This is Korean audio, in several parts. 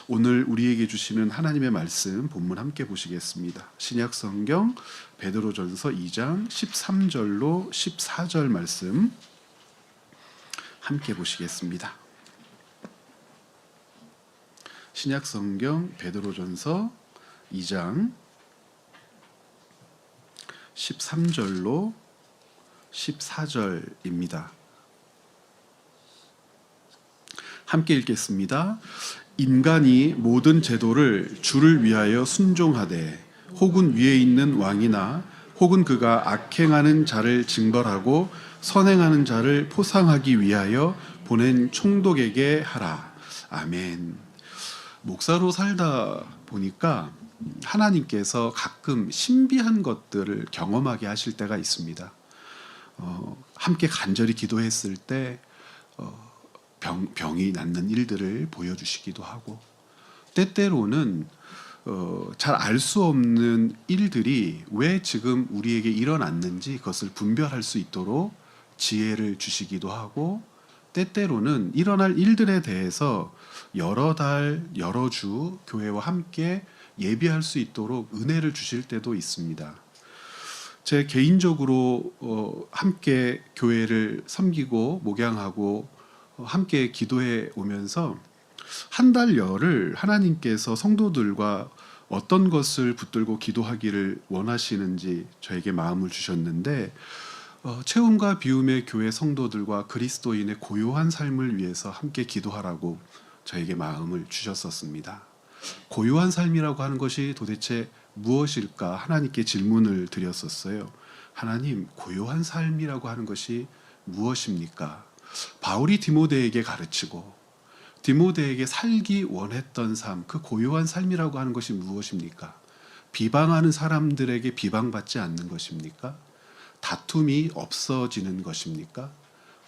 오늘 우리에게 주시는 하나님의 말씀 본문 함께 보시겠습니다. 신약 성경 베드로전서 2장 13절로 14절 말씀 함께 보시겠습니다. 신약 성경 베드로전서 2장 13절로 14절입니다. 함께 읽겠습니다. 인간이 모든 제도를 주를 위하여 순종하되 혹은 위에 있는 왕이나 혹은 그가 악행하는 자를 징벌하고 선행하는 자를 포상하기 위하여 보낸 총독에게 하라. 아멘. 목사로 살다 보니까 하나님께서 가끔 신비한 것들을 경험하게 하실 때가 있습니다. 함께 간절히 기도했을 때 병이 낫는 일들을 보여주시기도 하고, 때때로는 잘 알 수 없는 일들이 왜 지금 우리에게 일어났는지 그것을 분별할 수 있도록 지혜를 주시기도 하고, 때때로는 일어날 일들에 대해서 여러 달, 여러 주 교회와 함께 예비할 수 있도록 은혜를 주실 때도 있습니다. 제 개인적으로 함께 교회를 섬기고 목양하고 함께 기도해 오면서 한 달여를 하나님께서 성도들과 어떤 것을 붙들고 기도하기를 원하시는지 저에게 마음을 주셨는데, 채움과 비움의 교회 성도들과 그리스도인의 고요한 삶을 위해서 함께 기도하라고 저에게 마음을 주셨었습니다. 고요한 삶이라고 하는 것이 도대체 무엇일까 하나님께 질문을 드렸었어요. 하나님, 고요한 삶이라고 하는 것이 무엇입니까? 바울이 디모데에게 가르치고 디모데에게 살기 원했던 삶, 그 고요한 삶이라고 하는 것이 무엇입니까? 비방하는 사람들에게 비방받지 않는 것입니까? 다툼이 없어지는 것입니까?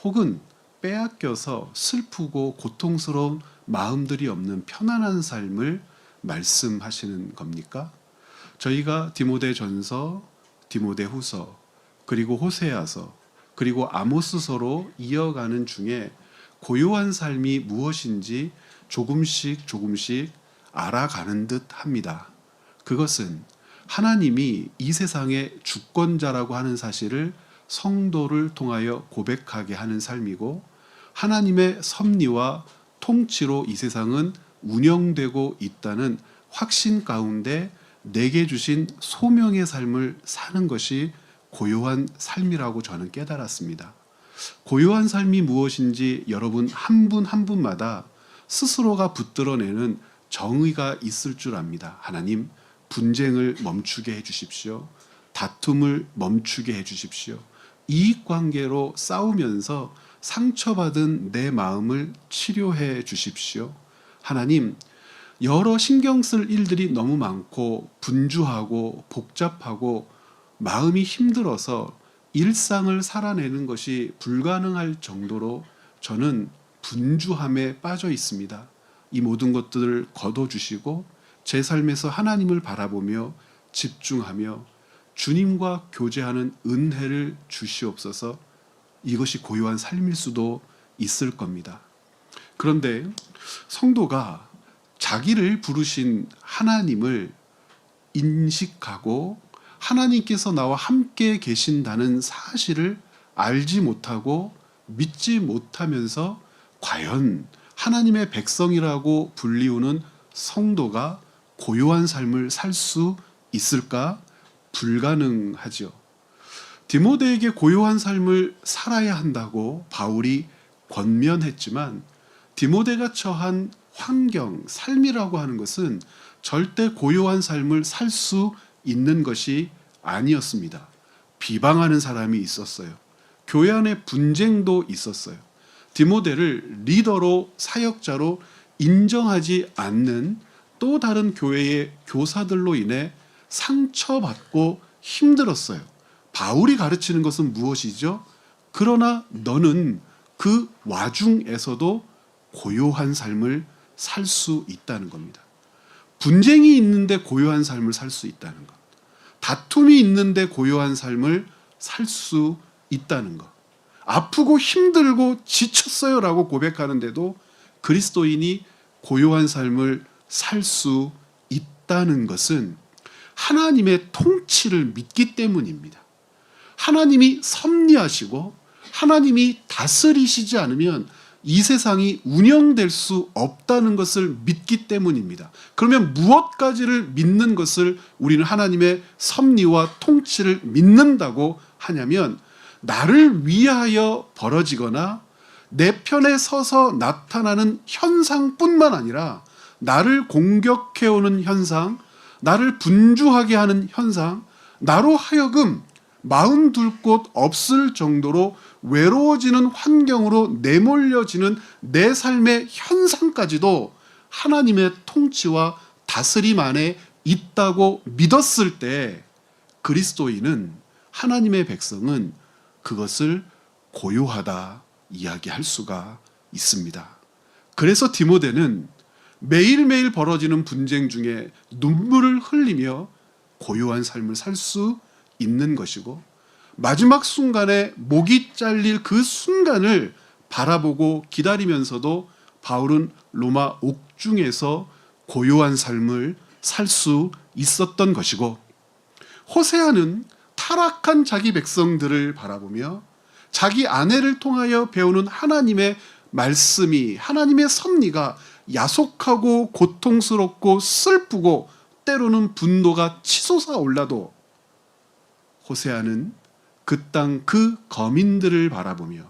혹은 빼앗겨서 슬프고 고통스러운 마음들이 없는 편안한 삶을 말씀하시는 겁니까? 저희가 디모데전서, 디모데후서, 그리고 호세아서, 그리고 아모스서로 이어가는 중에 고요한 삶이 무엇인지 조금씩 알아가는 듯 합니다. 그것은 하나님이 이 세상의 주권자라고 하는 사실을 성도를 통하여 고백하게 하는 삶이고, 하나님의 섭리와 통치로 이 세상은 운영되고 있다는 확신 가운데 내게 주신 소명의 삶을 사는 것이 고요한 삶이라고 저는 깨달았습니다. 고요한 삶이 무엇인지 여러분 한 분 한 분마다 스스로가 붙들어내는 정의가 있을 줄 압니다. 하나님, 분쟁을 멈추게 해주십시오. 다툼을 멈추게 해주십시오. 이익관계로 싸우면서 상처받은 내 마음을 치료해 주십시오. 하나님, 여러 신경 쓸 일들이 너무 많고 분주하고 복잡하고 마음이 힘들어서 일상을 살아내는 것이 불가능할 정도로 저는 분주함에 빠져 있습니다. 이 모든 것들을 거둬주시고 제 삶에서 하나님을 바라보며 집중하며 주님과 교제하는 은혜를 주시옵소서. 이것이 고요한 삶일 수도 있을 겁니다. 그런데 성도가 자기를 부르신 하나님을 인식하고 하나님께서 나와 함께 계신다는 사실을 알지 못하고 믿지 못하면서 과연 하나님의 백성이라고 불리우는 성도가 고요한 삶을 살 수 있을까? 불가능하죠. 디모데에게 고요한 삶을 살아야 한다고 바울이 권면했지만, 디모데가 처한 환경, 삶이라고 하는 것은 절대 고요한 삶을 살 수 있는 것이 아니었습니다. 비방하는 사람이 있었어요. 교회 안에 분쟁도 있었어요. 디모데를 리더로, 사역자로 인정하지 않는 또 다른 교회의 교사들로 인해 상처받고 힘들었어요. 바울이 가르치는 것은 무엇이죠? 그러나 너는 그 와중에서도 고요한 삶을 살 수 있다는 겁니다. 분쟁이 있는데 고요한 삶을 살 수 있다는 것. 다툼이 있는데 고요한 삶을 살 수 있다는 것. 아프고 힘들고 지쳤어요 라고 고백하는데도 그리스도인이 고요한 삶을 살 수 있다는 것은 하나님의 통치를 믿기 때문입니다. 하나님이 섭리하시고 하나님이 다스리시지 않으면 이 세상이 운영될 수 없다는 것을 믿기 때문입니다. 그러면 무엇까지를 믿는 것을 우리는 하나님의 섭리와 통치를 믿는다고 하냐면, 나를 위하여 벌어지거나 내 편에 서서 나타나는 현상뿐만 아니라 나를 공격해오는 현상, 나를 분주하게 하는 현상, 나로 하여금 마음 둘 곳 없을 정도로 외로워지는 환경으로 내몰려지는 내 삶의 현상까지도 하나님의 통치와 다스림 안에 있다고 믿었을 때, 그리스도인은, 하나님의 백성은 그것을 고요하다 이야기할 수가 있습니다. 그래서 디모데는 매일매일 벌어지는 분쟁 중에 눈물을 흘리며 고요한 삶을 살 수 있는 것이고, 마지막 순간에 목이 잘릴 그 순간을 바라보고 기다리면서도 바울은 로마 옥중에서 고요한 삶을 살 수 있었던 것이고, 호세아는 타락한 자기 백성들을 바라보며 자기 아내를 통하여 배우는 하나님의 말씀이, 하나님의 섭리가 야속하고 고통스럽고 슬프고 때로는 분노가 치솟아 올라도 호세아는 그 땅 그 거민들을 바라보며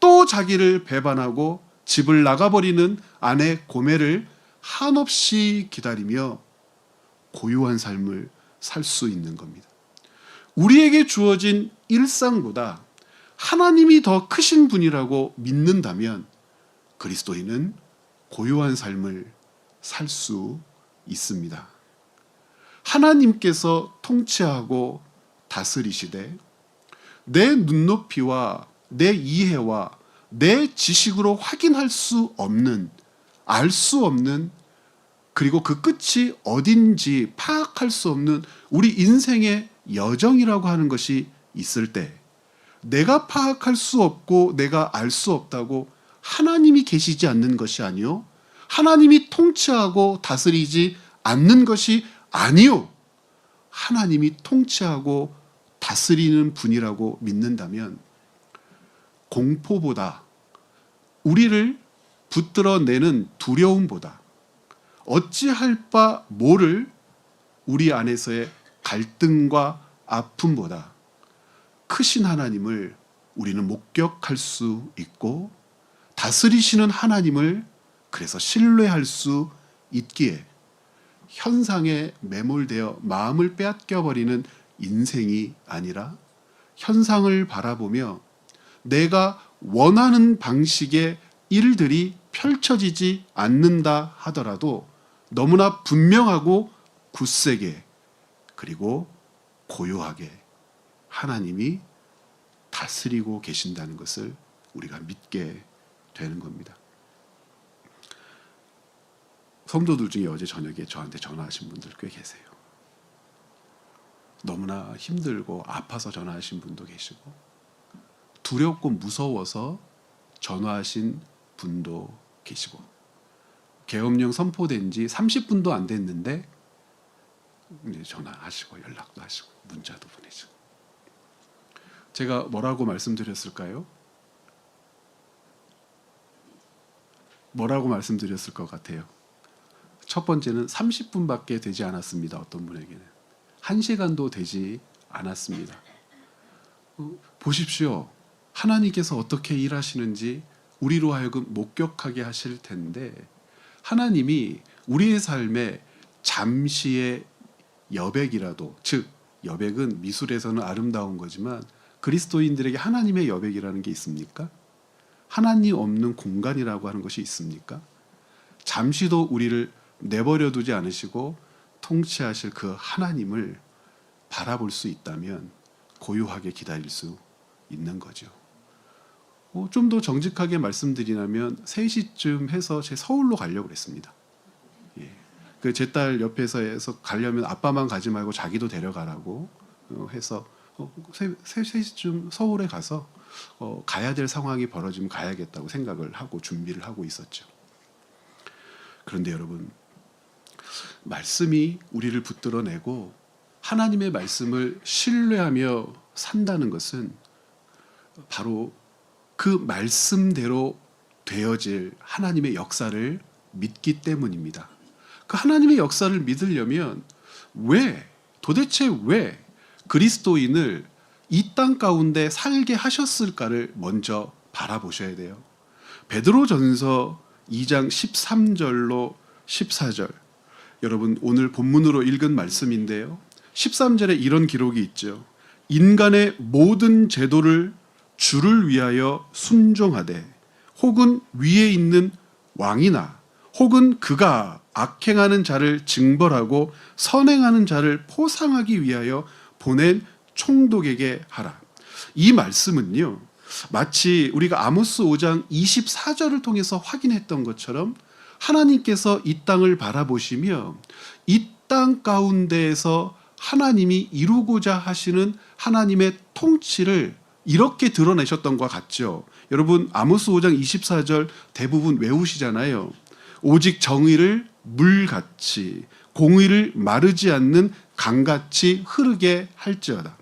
또 자기를 배반하고 집을 나가버리는 아내 고멜을 한없이 기다리며 고요한 삶을 살 수 있는 겁니다. 우리에게 주어진 일상보다 하나님이 더 크신 분이라고 믿는다면 그리스도인은 고요한 삶을 살 수 있습니다. 하나님께서 통치하고 다스리시되 내 눈높이와 내 이해와 내 지식으로 확인할 수 없는, 알 수 없는, 그리고 그 끝이 어딘지 파악할 수 없는 우리 인생의 여정이라고 하는 것이 있을 때, 내가 파악할 수 없고 내가 알 수 없다고 하나님이 계시지 않는 것이 아니요, 하나님이 통치하고 다스리지 않는 것이 아니요, 하나님이 통치하고 다스리는 분이라고 믿는다면 공포보다, 우리를 붙들어내는 두려움보다, 어찌할 바 모를 우리 안에서의 갈등과 아픔보다 크신 하나님을 우리는 목격할 수 있고, 다스리시는 하나님을 그래서 신뢰할 수 있기에 현상에 매몰되어 마음을 빼앗겨버리는 인생이 아니라 현상을 바라보며 내가 원하는 방식의 일들이 펼쳐지지 않는다 하더라도 너무나 분명하고 굳세게, 그리고 고요하게 하나님이 다스리고 계신다는 것을 우리가 믿게 되는 겁니다. 성도들 중에 어제 저녁에 저한테 전화하신 분들 꽤 계세요. 너무나 힘들고 아파서 전화하신 분도 계시고, 두렵고 무서워서 전화하신 분도 계시고, 계엄령 선포된 지 30분도 안 됐는데 이제 전화하시고 연락도 하시고 문자도 보내시고. 제가 뭐라고 말씀드렸을까요? 뭐라고 말씀드렸을 것 같아요? 첫 번째는 30분밖에 되지 않았습니다. 어떤 분에게는 1시간도 되지 않았습니다. 보십시오. 하나님께서 어떻게 일하시는지 우리로 하여금 목격하게 하실 텐데, 하나님이 우리의 삶에 잠시의 여백이라도, 즉 여백은 미술에서는 아름다운 거지만 그리스도인들에게 하나님의 여백이라는 게 있습니까? 하나님 없는 공간이라고 하는 것이 있습니까? 잠시도 우리를 내버려 두지 않으시고 통치하실 그 하나님을 바라볼 수 있다면 고요하게 기다릴 수 있는 거죠. 좀 더 정직하게 말씀드리자면 3시쯤 해서 제 서울로 가려고 그랬습니다. 그 제 딸 옆에서 해서 가려면 아빠만 가지 말고 자기도 데려가라고 해서 3시쯤 서울에 가서 가야 될 상황이 벌어지면 가야겠다고 생각을 하고 준비를 하고 있었죠. 그런데 여러분, 말씀이 우리를 붙들어내고 하나님의 말씀을 신뢰하며 산다는 것은 바로 그 말씀대로 되어질 하나님의 역사를 믿기 때문입니다. 그 하나님의 역사를 믿으려면 도대체 왜 그리스도인을 이 땅 가운데 살게 하셨을까를 먼저 바라보셔야 돼요. 베드로전서 2장 13절로 14절, 여러분 오늘 본문으로 읽은 말씀인데요. 13절에 이런 기록이 있죠. 인간의 모든 제도를 주를 위하여 순종하되 혹은 위에 있는 왕이나 혹은 그가 악행하는 자를 징벌하고 선행하는 자를 포상하기 위하여 보낸 총독에게 하라. 이 말씀은요, 마치 우리가 아모스 5장 24절을 통해서 확인했던 것처럼 하나님께서 이 땅을 바라보시며 이 땅 가운데에서 하나님이 이루고자 하시는 하나님의 통치를 이렇게 드러내셨던 것 같죠. 여러분 아모스 5장 24절 대부분 외우시잖아요. 오직 정의를 물같이 공의를 마르지 않는 강같이 흐르게 할지어다.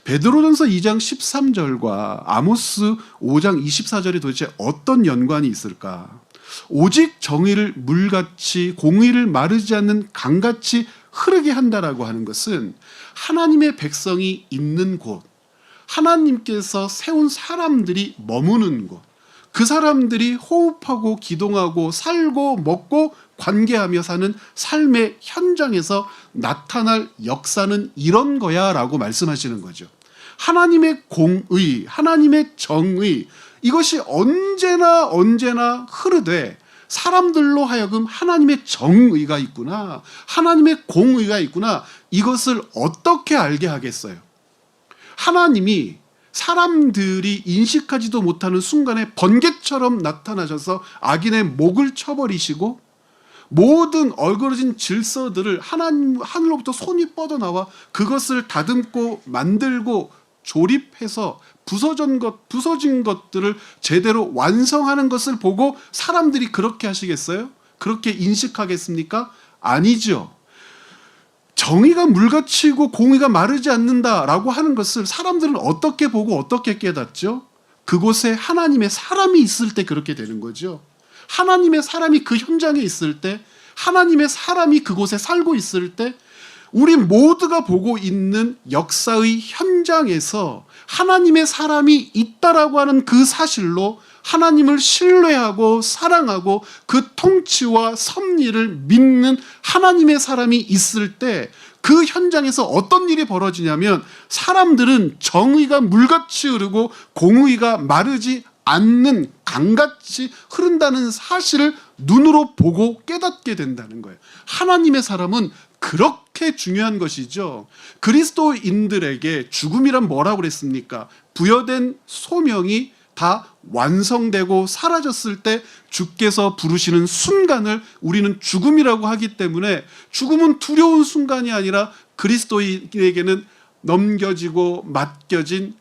베드로전서 2장 13절과 아모스 5장 24절이 도대체 어떤 연관이 있을까? 오직 정의를 물같이 공의를 마르지 않는 강같이 흐르게 한다라고 하는 것은 하나님의 백성이 있는 곳, 하나님께서 세운 사람들이 머무는 곳, 그 사람들이 호흡하고 기동하고 살고 먹고 관계하며 사는 삶의 현장에서 나타날 역사는 이런 거야 라고 말씀하시는 거죠. 하나님의 공의, 하나님의 정의, 이것이 언제나 흐르되 사람들로 하여금 하나님의 정의가 있구나, 하나님의 공의가 있구나, 이것을 어떻게 알게 하겠어요? 하나님이 사람들이 인식하지도 못하는 순간에 번개처럼 나타나셔서 악인의 목을 쳐버리시고 모든 얼그러진 질서들을 하늘로부터 손이 뻗어나와 그것을 다듬고 만들고 조립해서 부서진 것들을 제대로 완성하는 것을 보고 사람들이 그렇게 하시겠어요? 그렇게 인식하겠습니까? 아니죠. 정의가 물같이고 공의가 마르지 않는다라고 하는 것을 사람들은 어떻게 보고 어떻게 깨닫죠? 그곳에 하나님의 사람이 있을 때 그렇게 되는 거죠. 하나님의 사람이 그 현장에 있을 때, 하나님의 사람이 그곳에 살고 있을 때, 우리 모두가 보고 있는 역사의 현장에서 하나님의 사람이 있다라고 하는 그 사실로 하나님을 신뢰하고 사랑하고 그 통치와 섭리를 믿는 하나님의 사람이 있을 때 그 현장에서 어떤 일이 벌어지냐면 사람들은 정의가 물같이 흐르고 공의가 마르지 않는 강같이 흐른다는 사실을 눈으로 보고 깨닫게 된다는 거예요. 하나님의 사람은 그렇게 중요한 것이죠. 그리스도인들에게 죽음이란 뭐라고 그랬습니까? 부여된 소명이 다 완성되고 사라졌을 때 주께서 부르시는 순간을 우리는 죽음이라고 하기 때문에 죽음은 두려운 순간이 아니라 그리스도인에게는 넘겨지고 맡겨진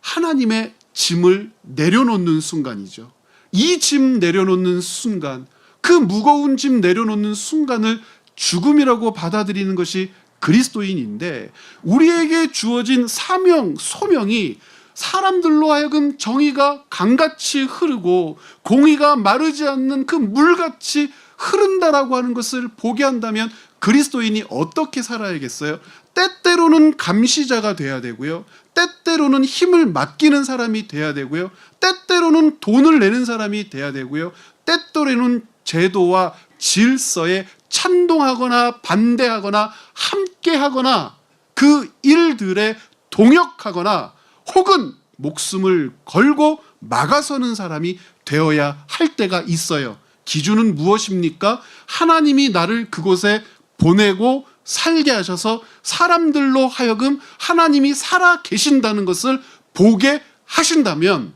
하나님의 짐을 내려놓는 순간이죠. 이 짐 내려놓는 순간, 그 무거운 짐 내려놓는 순간을 죽음이라고 받아들이는 것이 그리스도인인데, 우리에게 주어진 사명, 소명이 사람들로 하여금 정의가 강같이 흐르고 공의가 마르지 않는 그 물같이 흐른다라고 하는 것을 보게 한다면 그리스도인이 어떻게 살아야겠어요? 때때로는 감시자가 돼야 되고요, 때때로는 힘을 맡기는 사람이 돼야 되고요, 때때로는 돈을 내는 사람이 돼야 되고요, 때때로는 제도와 질서에 찬동하거나 반대하거나 함께하거나 그 일들에 동역하거나 혹은 목숨을 걸고 막아서는 사람이 되어야 할 때가 있어요. 기준은 무엇입니까? 하나님이 나를 그곳에 보내고 살게 하셔서 사람들로 하여금 하나님이 살아 계신다는 것을 보게 하신다면,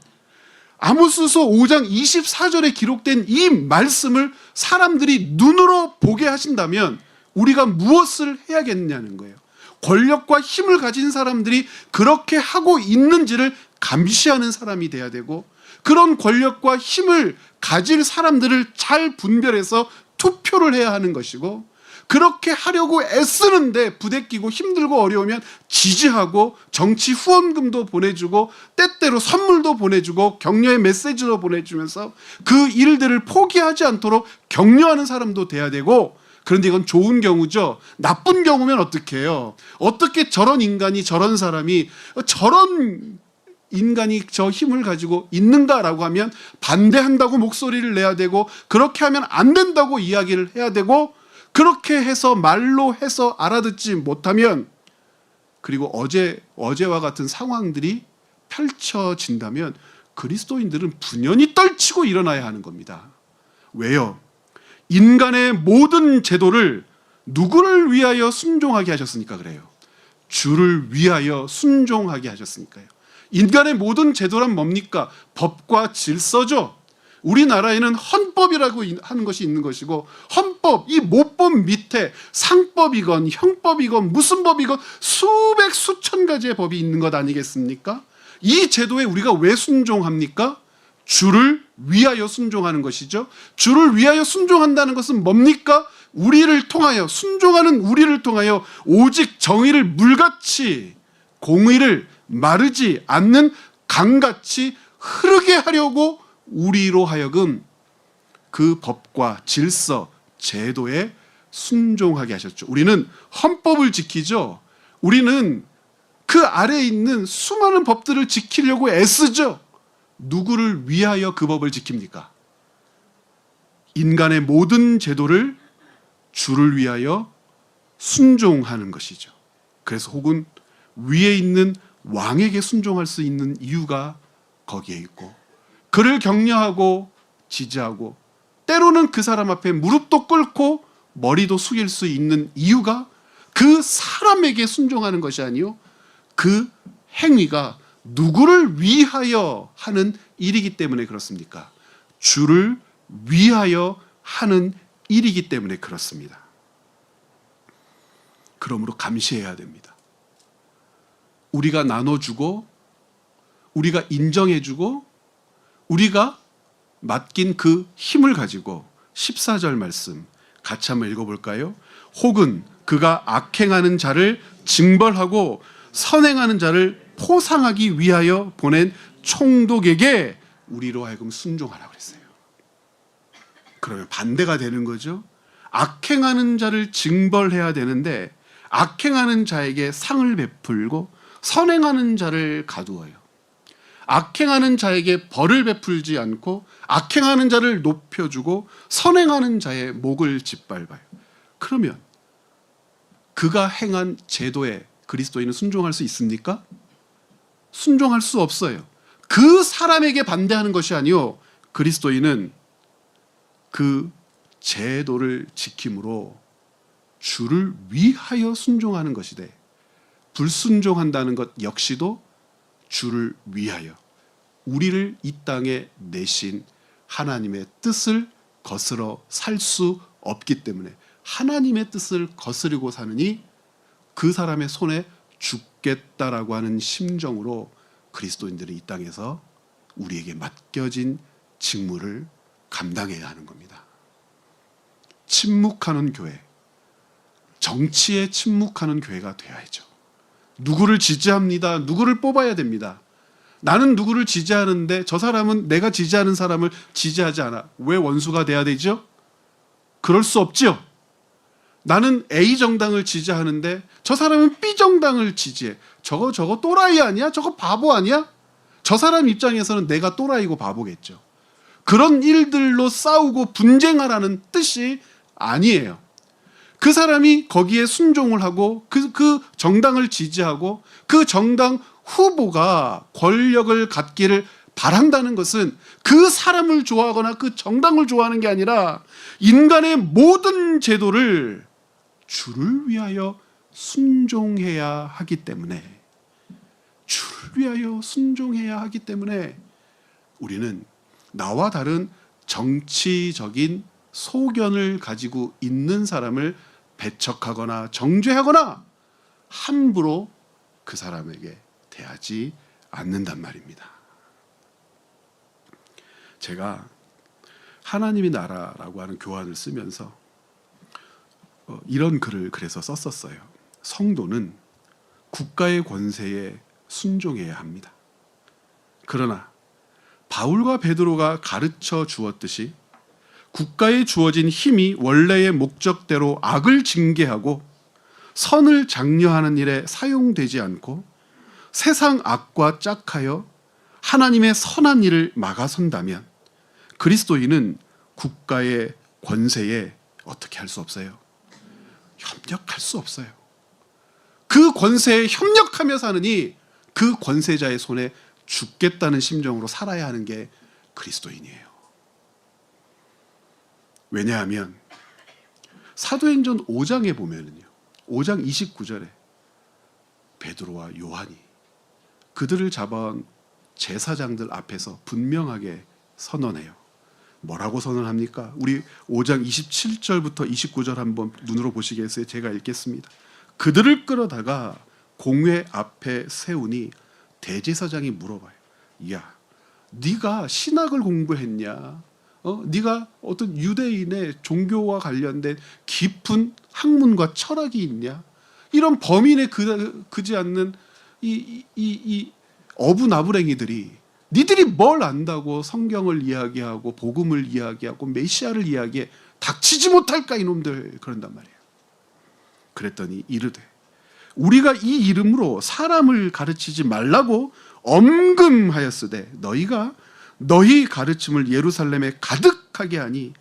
아모스서 5장 24절에 기록된 이 말씀을 사람들이 눈으로 보게 하신다면 우리가 무엇을 해야겠냐는 거예요. 권력과 힘을 가진 사람들이 그렇게 하고 있는지를 감시하는 사람이 돼야 되고, 그런 권력과 힘을 가질 사람들을 잘 분별해서 투표를 해야 하는 것이고, 그렇게 하려고 애쓰는데 부대끼고 힘들고 어려우면 지지하고 정치 후원금도 보내주고 때때로 선물도 보내주고 격려의 메시지도 보내주면서 그 일들을 포기하지 않도록 격려하는 사람도 돼야 되고, 그런데 이건 좋은 경우죠. 나쁜 경우면 어떻게 해요? 어떻게 저런 인간이, 저런 사람이, 저런 인간이 저 힘을 가지고 있는가라고 하면 반대한다고 목소리를 내야 되고, 그렇게 하면 안 된다고 이야기를 해야 되고, 그렇게 해서 말로 해서 알아듣지 못하면, 그리고 어제와 같은 상황들이 펼쳐진다면 그리스도인들은 분연히 떨치고 일어나야 하는 겁니다. 왜요? 인간의 모든 제도를 누구를 위하여 순종하게 하셨으니까 그래요. 주를 위하여 순종하게 하셨으니까요. 인간의 모든 제도란 뭡니까? 법과 질서죠. 우리나라에는 헌법이라고 하는 것이 있는 것이고, 헌법, 이 모법 밑에 상법이건 형법이건 무슨 법이건 수백 수천 가지의 법이 있는 것 아니겠습니까? 이 제도에 우리가 왜 순종합니까? 주를 위하여 순종하는 것이죠. 주를 위하여 순종한다는 것은 뭡니까? 우리를 통하여, 순종하는 우리를 통하여 오직 정의를 물같이, 공의를 마르지 않는 강같이 흐르게 하려고 우리로 하여금 그 법과 질서, 제도에 순종하게 하셨죠. 우리는 헌법을 지키죠. 우리는 그 아래에 있는 수많은 법들을 지키려고 애쓰죠. 누구를 위하여 그 법을 지킵니까? 인간의 모든 제도를 주를 위하여 순종하는 것이죠. 그래서 혹은 위에 있는 왕에게 순종할 수 있는 이유가 거기에 있고, 그를 격려하고 지지하고 때로는 그 사람 앞에 무릎도 꿇고 머리도 숙일 수 있는 이유가 그 사람에게 순종하는 것이 아니요, 그 행위가 누구를 위하여 하는 일이기 때문에 그렇습니까? 주를 위하여 하는 일이기 때문에 그렇습니다. 그러므로 감시해야 됩니다. 우리가 나눠주고, 우리가 인정해주고, 우리가 맡긴 그 힘을 가지고 14절 말씀 같이 한번 읽어볼까요? 혹은 그가 악행하는 자를 징벌하고 선행하는 자를 포상하기 위하여 보낸 총독에게 우리로 하여금 순종하라고 그랬어요. 그러면 반대가 되는 거죠. 악행하는 자를 징벌해야 되는데 악행하는 자에게 상을 베풀고 선행하는 자를 가두어요. 악행하는 자에게 벌을 베풀지 않고 악행하는 자를 높여주고 선행하는 자의 목을 짓밟아요. 그러면 그가 행한 제도에 그리스도인은 순종할 수 있습니까? 순종할 수 없어요. 그 사람에게 반대하는 것이 아니요, 그리스도인은 그 제도를 지킴으로 주를 위하여 순종하는 것이되, 불순종한다는 것 역시도 주를 위하여, 우리를 이 땅에 내신 하나님의 뜻을 거스러 살 수 없기 때문에 하나님의 뜻을 거스르고 사느니 그 사람의 손에 죽겠다라고 하는 심정으로 그리스도인들이 이 땅에서 우리에게 맡겨진 직무를 감당해야 하는 겁니다. 침묵하는 교회, 정치에 침묵하는 교회가 되어야죠. 누구를 지지합니다. 누구를 뽑아야 됩니다. 나는 누구를 지지하는데 저 사람은 내가 지지하는 사람을 지지하지 않아. 왜 원수가 돼야 되죠? 그럴 수 없죠. 나는 A 정당을 지지하는데 저 사람은 B 정당을 지지해. 저거 또라이 아니야? 저거 바보 아니야? 저 사람 입장에서는 내가 또라이고 바보겠죠. 그런 일들로 싸우고 분쟁하라는 뜻이 아니에요. 그 사람이 거기에 순종을 하고 그 정당을 지지하고 그 정당 후보가 권력을 갖기를 바란다는 것은 그 사람을 좋아하거나 그 정당을 좋아하는 게 아니라 인간의 모든 제도를 주를 위하여 순종해야 하기 때문에, 주를 위하여 순종해야 하기 때문에 우리는 나와 다른 정치적인 소견을 가지고 있는 사람을 배척하거나 정죄하거나 함부로 그 사람에게 대하지 않는단 말입니다. 제가 하나님의 나라라고 하는 교환을 쓰면서 이런 글을 그래서 썼었어요. 성도는 국가의 권세에 순종해야 합니다. 그러나 바울과 베드로가 가르쳐 주었듯이 국가에 주어진 힘이 원래의 목적대로 악을 징계하고 선을 장려하는 일에 사용되지 않고 세상 악과 짝하여 하나님의 선한 일을 막아선다면 그리스도인은 국가의 권세에 어떻게 할 수 없어요? 협력할 수 없어요. 그 권세에 협력하며 사느니 그 권세자의 손에 죽겠다는 심정으로 살아야 하는 게 그리스도인이에요. 왜냐하면 사도행전 5장에 보면은요, 5장 29절에 베드로와 요한이 그들을 잡아온 제사장들 앞에서 분명하게 선언해요. 뭐라고 선언합니까? 우리 5장 27절부터 29절 한번 눈으로 보시겠어요? 제가 읽겠습니다. 그들을 끌어다가 공회 앞에 세우니 대제사장이 물어봐요. 야, 네가 신학을 공부했냐? 네가 어떤 유대인의 종교와 관련된 깊은 학문과 철학이 있냐? 이런 범인에 그지 않는 이 어부나부랭이들이 니들이 뭘 안다고 성경을 이야기하고 복음을 이야기하고 메시아를 이야기해. 닥치지 못할까 이놈들, 그런단 말이에요. 그랬더니 이르되 우리가 이 이름으로 사람을 가르치지 말라고 엄금하였으되 너희가 너희 가르침을 예루살렘에 가득하게 하니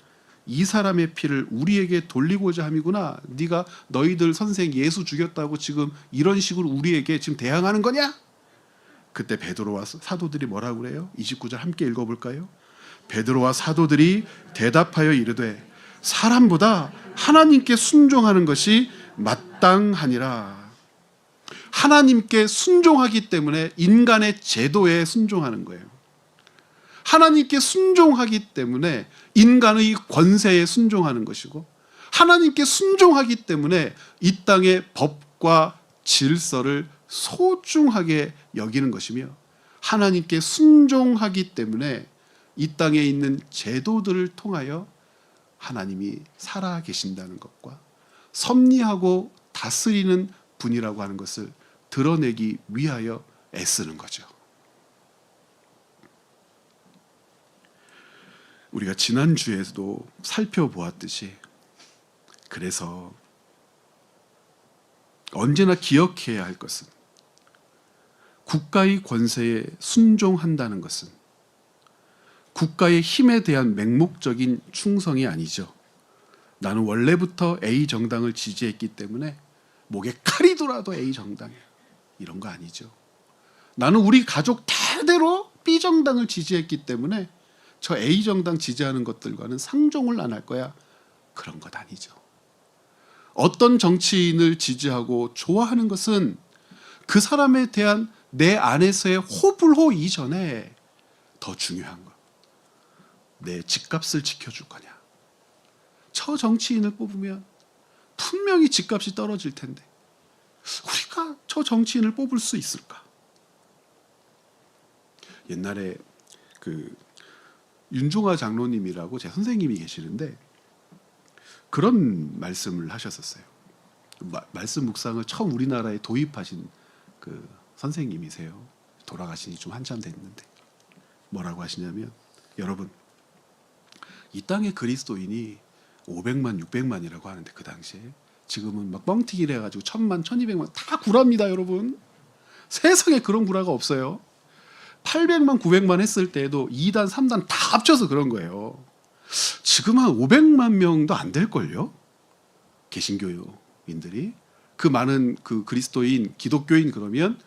이 사람의 피를 우리에게 돌리고자 함이구나. 네가 너희들 선생 예수 죽였다고 지금 이런 식으로 우리에게 지금 대항하는 거냐? 그때 베드로와 사도들이 뭐라고 그래요? 29절 함께 읽어볼까요? 베드로와 사도들이 대답하여 이르되 사람보다 하나님께 순종하는 것이 마땅하니라. 하나님께 순종하기 때문에 인간의 제도에 순종하는 거예요. 하나님께 순종하기 때문에 인간의 권세에 순종하는 것이고, 하나님께 순종하기 때문에 이 땅의 법과 질서를 소중하게 여기는 것이며, 하나님께 순종하기 때문에 이 땅에 있는 제도들을 통하여 하나님이 살아 계신다는 것과 섭리하고 다스리는 분이라고 하는 것을 드러내기 위하여 애쓰는 거죠. 우리가 지난주에도 살펴보았듯이, 그래서 언제나 기억해야 할 것은 국가의 권세에 순종한다는 것은 국가의 힘에 대한 맹목적인 충성이 아니죠. 나는 원래부터 A 정당을 지지했기 때문에 목에 칼이 돌아도 A 정당이야, 이런 거 아니죠. 나는 우리 가족 대대로 B 정당을 지지했기 때문에 저 A 정당 지지하는 것들과는 상종을 안 할 거야, 그런 것 아니죠. 어떤 정치인을 지지하고 좋아하는 것은 그 사람에 대한 내 안에서의 호불호 이전에 더 중요한 것, 내 집값을 지켜줄 거냐. 저 정치인을 뽑으면 분명히 집값이 떨어질 텐데 우리가 저 정치인을 뽑을 수 있을까? 옛날에 그 윤종아 장로님이라고 제 선생님이 계시는데 그런 말씀을 하셨었어요. 말씀 묵상을 처음 우리나라에 도입하신 그 선생님이세요. 돌아가신 지 좀 한참 됐는데 뭐라고 하시냐면, 여러분, 이 땅의 그리스도인이 500만, 600만이라고 하는데 그 당시에 지금은 막 뻥튀기를 해가지고 1000만, 1200만 다 구라입니다, 여러분. 세상에 그런 구라가 없어요. 800만, 900만 했을 때에도 2단, 3단 다 합쳐서 그런 거예요. 지금 한 500만 명도 안 될걸요? 개신교인들이. 그 많은 그 그리스도인, 기독교인 그러면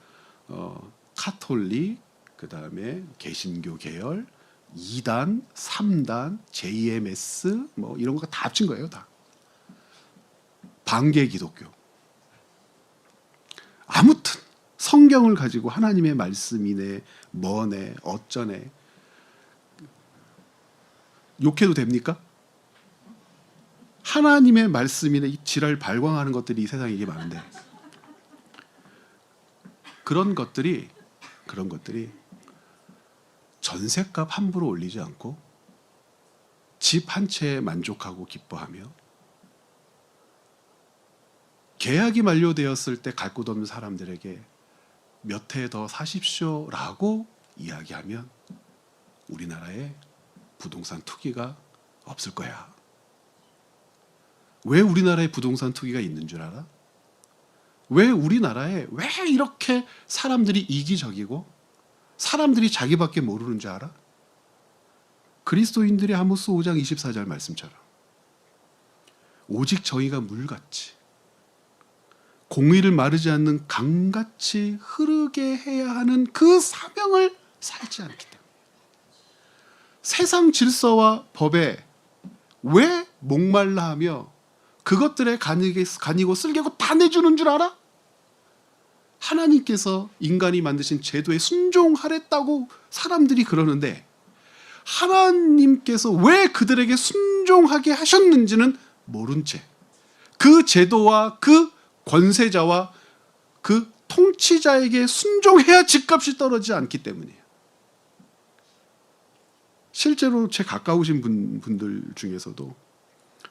카톨릭, 그 다음에 개신교 계열, 2단, 3단, JMS 뭐 이런 거 다 합친 거예요, 다. 반개 기독교. 아무튼 성경을 가지고 하나님의 말씀이네, 뭐네, 어쩌네 욕해도 됩니까? 하나님의 말씀이네 이 지랄 발광하는 것들이 이 세상에 이게 많은데, 그런 것들이 전셋값 함부로 올리지 않고 집 한 채에 만족하고 기뻐하며 계약이 만료되었을 때 갈 곳 없는 사람들에게 몇 해 더 사십시오라고 이야기하면 우리나라에 부동산 투기가 없을 거야. 왜 우리나라에 부동산 투기가 있는 줄 알아? 왜 우리나라에 왜 이렇게 사람들이 이기적이고 사람들이 자기밖에 모르는 줄 알아? 그리스도인들이 아모스 5장 24절 말씀처럼 오직 저희가 물같이 공의를 마르지 않는 강같이 흐르게 해야 하는 그 사명을 살지 않기 때문에 세상 질서와 법에 왜 목말라 하며 그것들에 간이고 쓸개고 다 내주는 줄 알아? 하나님께서 인간이 만드신 제도에 순종하랬다고 사람들이 그러는데 하나님께서 왜 그들에게 순종하게 하셨는지는 모른 채 그 제도와 그 권세자와 그 통치자에게 순종해야 집값이 떨어지지 않기 때문이에요. 실제로 제 가까우신 분들 중에서도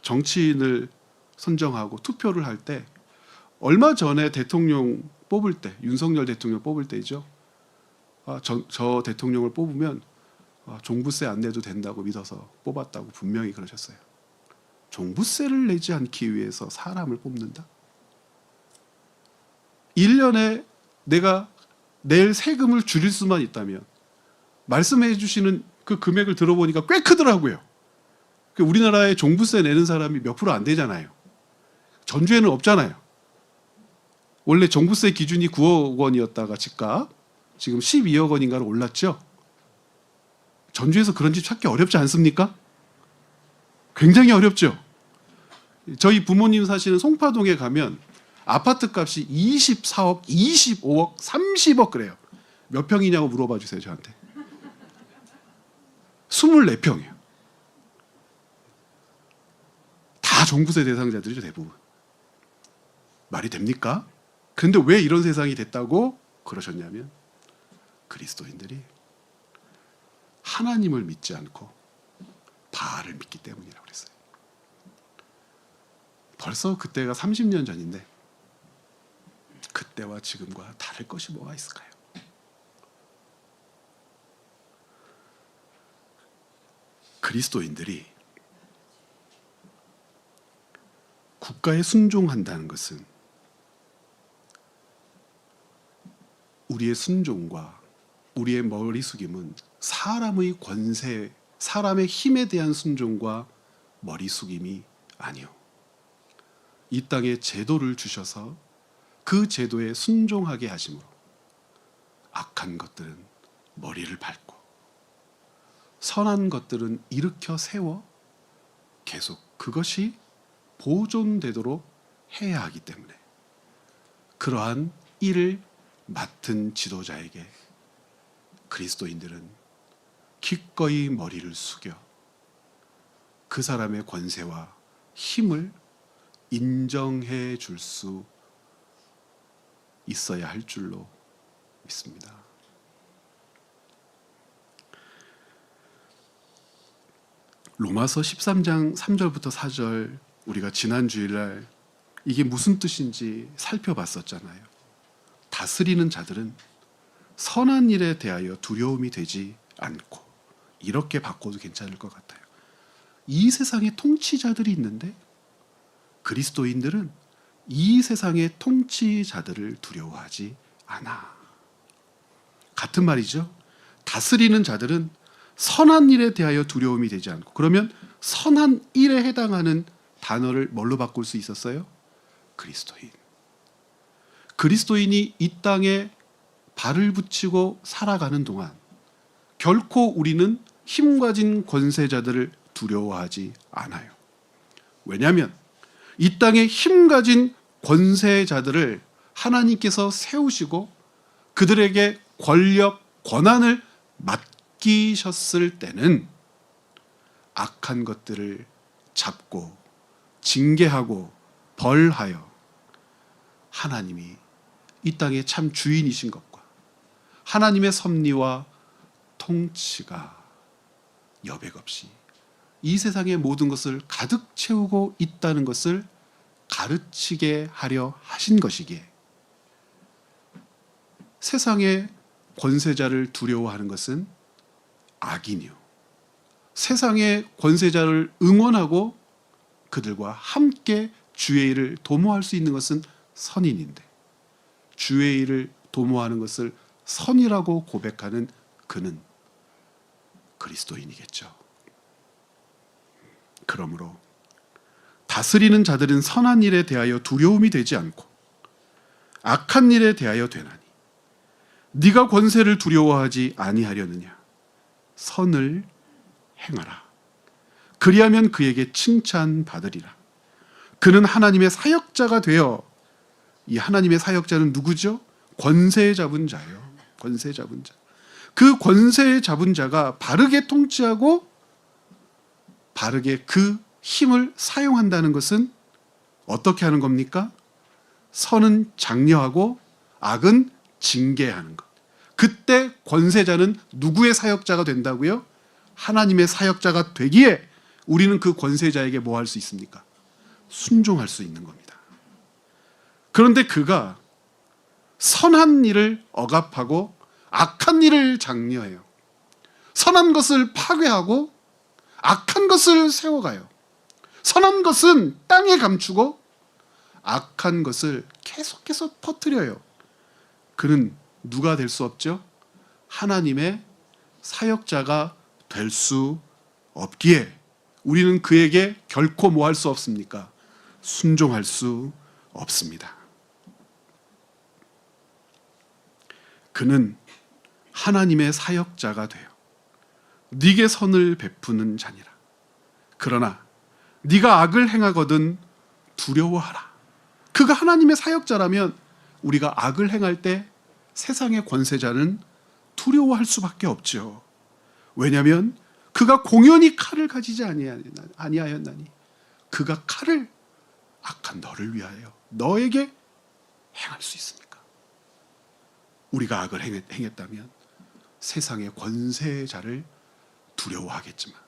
정치인을 선정하고 투표를 할 때 얼마 전에 대통령 뽑을 때 윤석열 대통령 뽑을 때이죠. 저 대통령을 뽑으면 종부세 안 내도 된다고 믿어서 뽑았다고 분명히 그러셨어요. 종부세를 내지 않기 위해서 사람을 뽑는다? 1년에 내가 낼 세금을 줄일 수만 있다면 말씀해 주시는 그 금액을 들어보니까 꽤 크더라고요. 우리나라에 종부세 내는 사람이 몇 프로 안 되잖아요. 전주에는 없잖아요. 원래 종부세 기준이 9억 원이었다가 집값 지금 12억 원인가로 올랐죠. 전주에서 그런 집 찾기 어렵지 않습니까? 굉장히 어렵죠. 저희 부모님 사시는 송파동에 가면 아파트 값이 24억, 25억, 30억 그래요. 몇 평이냐고 물어봐 주세요, 저한테. 24평이에요. 다 종부세 대상자들이죠, 대부분. 말이 됩니까? 그런데 왜 이런 세상이 됐다고 그러셨냐면 그리스도인들이 하나님을 믿지 않고 바알을 믿기 때문이라고 그랬어요. 벌써 그때가 30년 전인데 그때와 지금과 다를 것이 뭐가 있을까요? 그리스도인들이 국가에 순종한다는 것은 우리의 순종과 우리의 머리 숙임은 사람의 권세, 사람의 힘에 대한 순종과 머리 숙임이 아니요. 이 땅에 제도를 주셔서 그 제도에 순종하게 하심으로 악한 것들은 머리를 밟고 선한 것들은 일으켜 세워 계속 그것이 보존되도록 해야 하기 때문에 그러한 일을 맡은 지도자에게 그리스도인들은 기꺼이 머리를 숙여 그 사람의 권세와 힘을 인정해 줄 수 있어야 할 줄로 믿습니다. 로마서 13장 3절부터 4절 우리가 지난 주일날 이게 무슨 뜻인지 살펴봤었잖아요. 다스리는 자들은 선한 일에 대하여 두려움이 되지 않고 이렇게 바꿔도 괜찮을 것 같아요. 이 세상에 통치자들이 있는데 그리스도인들은 이 세상의 통치자들을 두려워하지 않아. 같은 말이죠. 다스리는 자들은 선한 일에 대하여 두려움이 되지 않고 그러면 선한 일에 해당하는 단어를 뭘로 바꿀 수 있었어요? 그리스도인. 그리스도인이 이 땅에 발을 붙이고 살아가는 동안 결코 우리는 힘 가진 권세자들을 두려워하지 않아요. 왜냐하면 이 땅에 힘 가진 권세자들을 하나님께서 세우시고 그들에게 권력, 권한을 맡기셨을 때는 악한 것들을 잡고 징계하고 벌하여 하나님이 이 땅의 참 주인이신 것과 하나님의 섭리와 통치가 여백 없이 이 세상의 모든 것을 가득 채우고 있다는 것을 가르치게 하려 하신 것이기에 세상의 권세자를 두려워하는 것은 악이니요, 세상의 권세자를 응원하고 그들과 함께 주의 일을 도모할 수 있는 것은 선인인데, 주의 일을 도모하는 것을 선이라고 고백하는 그는 그리스도인이겠죠. 그러므로 다스리는 자들은 선한 일에 대하여 두려움이 되지 않고 악한 일에 대하여 되나니, 네가 권세를 두려워하지 아니하려느냐. 선을 행하라. 그리하면 그에게 칭찬받으리라. 그는 하나님의 사역자가 되어, 이 하나님의 사역자는 누구죠? 권세 잡은 자예요. 권세 잡은 자. 그 권세 잡은 자가 바르게 통치하고 바르게 그 힘을 사용한다는 것은 어떻게 하는 겁니까? 선은 장려하고 악은 징계하는 것. 그때 권세자는 누구의 사역자가 된다고요? 하나님의 사역자가 되기에 우리는 그 권세자에게 뭐 할 수 있습니까? 순종할 수 있는 겁니다. 그런데 그가 선한 일을 억압하고 악한 일을 장려해요. 선한 것을 파괴하고 악한 것을 세워가요. 선한 것은 땅에 감추고 악한 것을 계속해서 퍼뜨려요. 그는 누가 될 수 없죠? 하나님의 사역자가 될 수 없기에 우리는 그에게 결코 뭐 할 수 없습니까? 순종할 수 없습니다. 그는 하나님의 사역자가 되어 네게 선을 베푸는 자니라. 그러나 네가 악을 행하거든 두려워하라. 그가 하나님의 사역자라면 우리가 악을 행할 때 세상의 권세자는 두려워할 수밖에 없죠. 왜냐하면 그가 공연히 칼을 가지지 아니하였나니, 그가 칼을 악한 너를 위하여 너에게 행할 수 있습니까? 우리가 악을 행했다면 세상의 권세자를 두려워하겠지만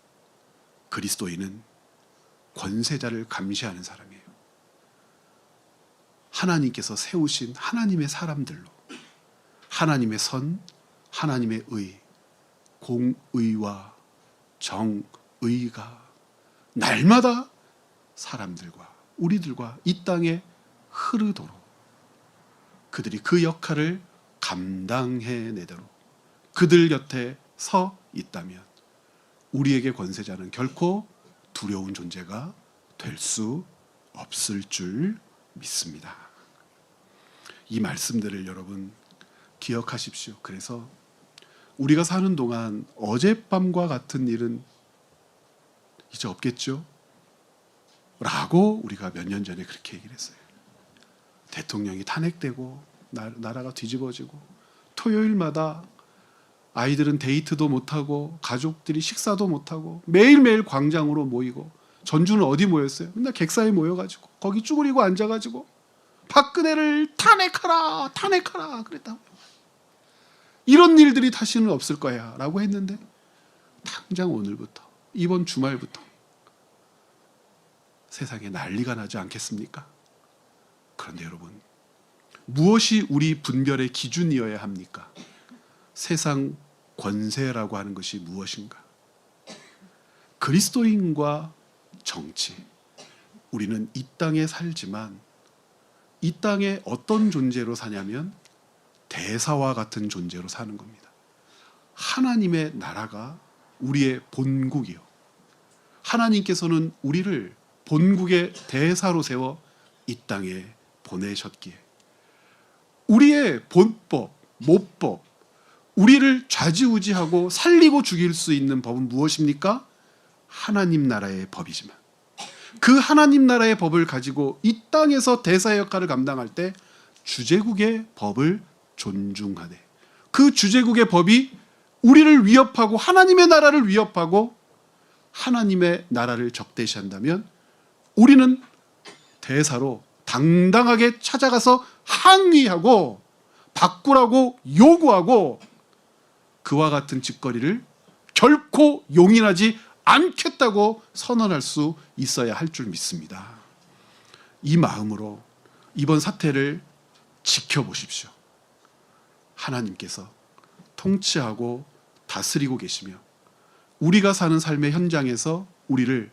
그리스도인은 권세자를 감시하는 사람이에요. 하나님께서 세우신 하나님의 사람들로 하나님의 선, 하나님의 의, 공의와 정의가 날마다 사람들과 우리들과 이 땅에 흐르도록 그들이 그 역할을 감당해내도록 그들 곁에 서 있다면 우리에게 권세자는 결코 두려운 존재가 될 수 없을 줄 믿습니다. 이 말씀들을 여러분 기억하십시오. 그래서 우리가 사는 동안 어젯밤과 같은 일은 이제 없겠죠? 라고 우리가 몇 년 전에 그렇게 얘기를 했어요. 대통령이 탄핵되고 나라가 뒤집어지고 토요일마다 아이들은 데이트도 못하고 가족들이 식사도 못하고 매일매일 광장으로 모이고, 전주는 어디 모였어요? 맨날 객사에 모여가지고 거기 쭈그리고 앉아가지고 박근혜를 탄핵하라 탄핵하라 그랬다고요. 이런 일들이 다시는 없을 거야 라고 했는데 당장 오늘부터, 이번 주말부터 세상에 난리가 나지 않겠습니까? 그런데 여러분, 무엇이 우리 분별의 기준이어야 합니까? 세상 권세라고 하는 것이 무엇인가? 그리스도인과 정치. 우리는 이 땅에 살지만 이 땅에 어떤 존재로 사냐면 대사와 같은 존재로 사는 겁니다. 하나님의 나라가 우리의 본국이요. 하나님께서는 우리를 본국의 대사로 세워 이 땅에 보내셨기에 우리의 본법, 모법, 우리를 좌지우지하고 살리고 죽일 수 있는 법은 무엇입니까? 하나님 나라의 법이지만 그 하나님 나라의 법을 가지고 이 땅에서 대사 역할을 감당할 때 주제국의 법을 존중하되, 그 주제국의 법이 우리를 위협하고 하나님의 나라를 위협하고 하나님의 나라를 적대시한다면 우리는 대사로 당당하게 찾아가서 항의하고 바꾸라고 요구하고 그와 같은 짓거리를 결코 용인하지 않겠다고 선언할 수 있어야 할 줄 믿습니다. 이 마음으로 이번 사태를 지켜보십시오. 하나님께서 통치하고 다스리고 계시며 우리가 사는 삶의 현장에서 우리를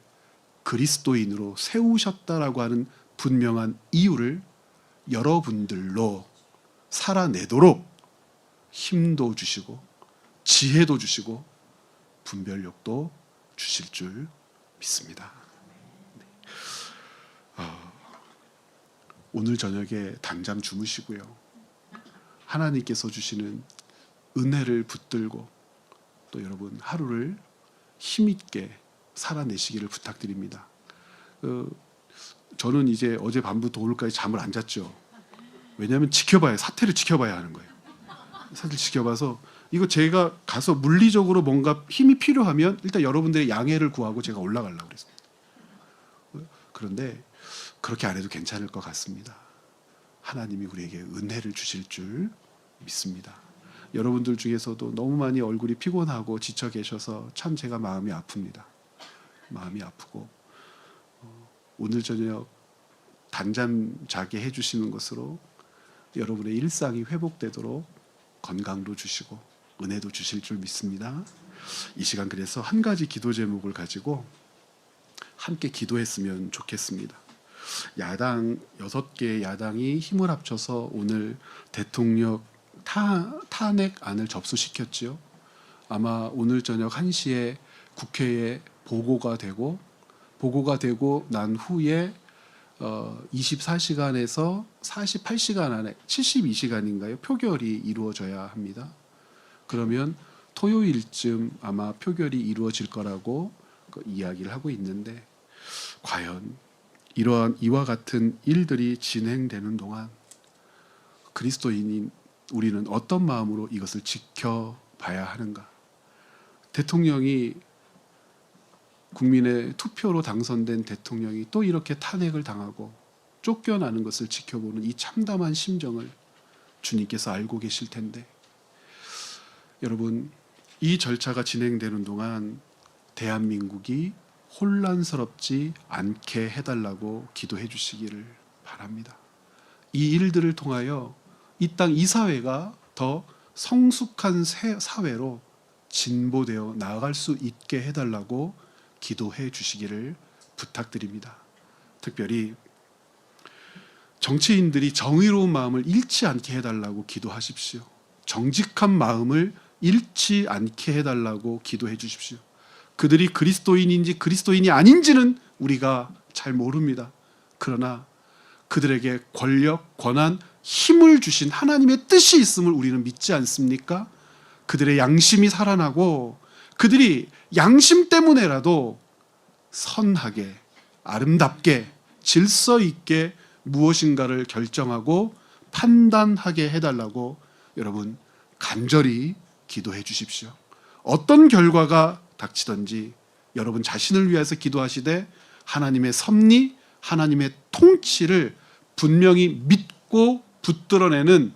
그리스도인으로 세우셨다라고 하는 분명한 이유를 여러분들로 살아내도록 힘도 주시고 지혜도 주시고 분별력도 주실 줄 믿습니다. 오늘 저녁에 당장 주무시고요. 하나님께서 주시는 은혜를 붙들고 또 여러분 하루를 힘있게 살아내시기를 부탁드립니다. 저는 이제 어제 밤부터 오늘까지 잠을 안 잤죠. 왜냐하면 사태를 지켜봐야 하는 거예요. 사태를 지켜봐서 이거 제가 가서 물리적으로 뭔가 힘이 필요하면 일단 여러분들의 양해를 구하고 제가 올라가려고 그랬습니다. 그런데 그렇게 안 해도 괜찮을 것 같습니다. 하나님이 우리에게 은혜를 주실 줄 믿습니다. 여러분들 중에서도 너무 많이 얼굴이 피곤하고 지쳐 계셔서 참 제가 마음이 아픕니다. 마음이 아프고 오늘 저녁 단잠 자게 해주시는 것으로 여러분의 일상이 회복되도록 건강도 주시고 은혜도 주실 줄 믿습니다. 이 시간 그래서 한 가지 기도 제목을 가지고 함께 기도했으면 좋겠습니다. 야당 6개의 야당이 힘을 합쳐서 오늘 대통령 탄핵안을 접수시켰지요. 아마 오늘 저녁 1시에 국회에 보고가 되고 난 후에 24시간에서 48시간 안에 72시간인가요? 표결이 이루어져야 합니다. 그러면 토요일쯤 아마 표결이 이루어질 거라고 이야기를 하고 있는데 과연 이러한 이와 같은 일들이 진행되는 동안 그리스도인인 우리는 어떤 마음으로 이것을 지켜봐야 하는가? 대통령이 국민의 투표로 당선된 대통령이 또 이렇게 탄핵을 당하고 쫓겨나는 것을 지켜보는 이 참담한 심정을 주님께서 알고 계실 텐데 여러분 이 절차가 진행되는 동안 대한민국이 혼란스럽지 않게 해달라고 기도해 주시기를 바랍니다. 이 일들을 통하여 이 땅 이 사회가 더 성숙한 사회로 진보되어 나아갈 수 있게 해달라고 기도해 주시기를 부탁드립니다. 특별히 정치인들이 정의로운 마음을 잃지 않게 해달라고 기도하십시오. 정직한 마음을 잃지 않게 해달라고 기도해 주십시오. 그들이 그리스도인인지 그리스도인이 아닌지는 우리가 잘 모릅니다. 그러나 그들에게 권력, 권한, 힘을 주신 하나님의 뜻이 있음을 우리는 믿지 않습니까? 그들의 양심이 살아나고 그들이 양심 때문에라도 선하게, 아름답게, 질서 있게 무엇인가를 결정하고 판단하게 해달라고 여러분 간절히 기도해 주십시오. 어떤 결과가 닥치든지 여러분 자신을 위해서 기도하시되 하나님의 섭리, 하나님의 통치를 분명히 믿고 붙들어내는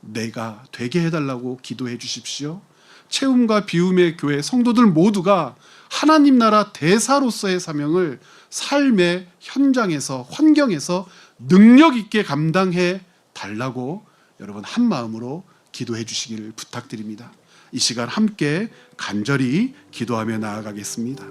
내가 되게 해달라고 기도해 주십시오. 채움과 비움의 교회 성도들 모두가 하나님 나라 대사로서의 사명을 삶의 현장에서 환경에서 능력 있게 감당해 달라고 여러분 한 마음으로 기도해 주시기를 부탁드립니다. 이 시간 함께 간절히 기도하며 나아가겠습니다.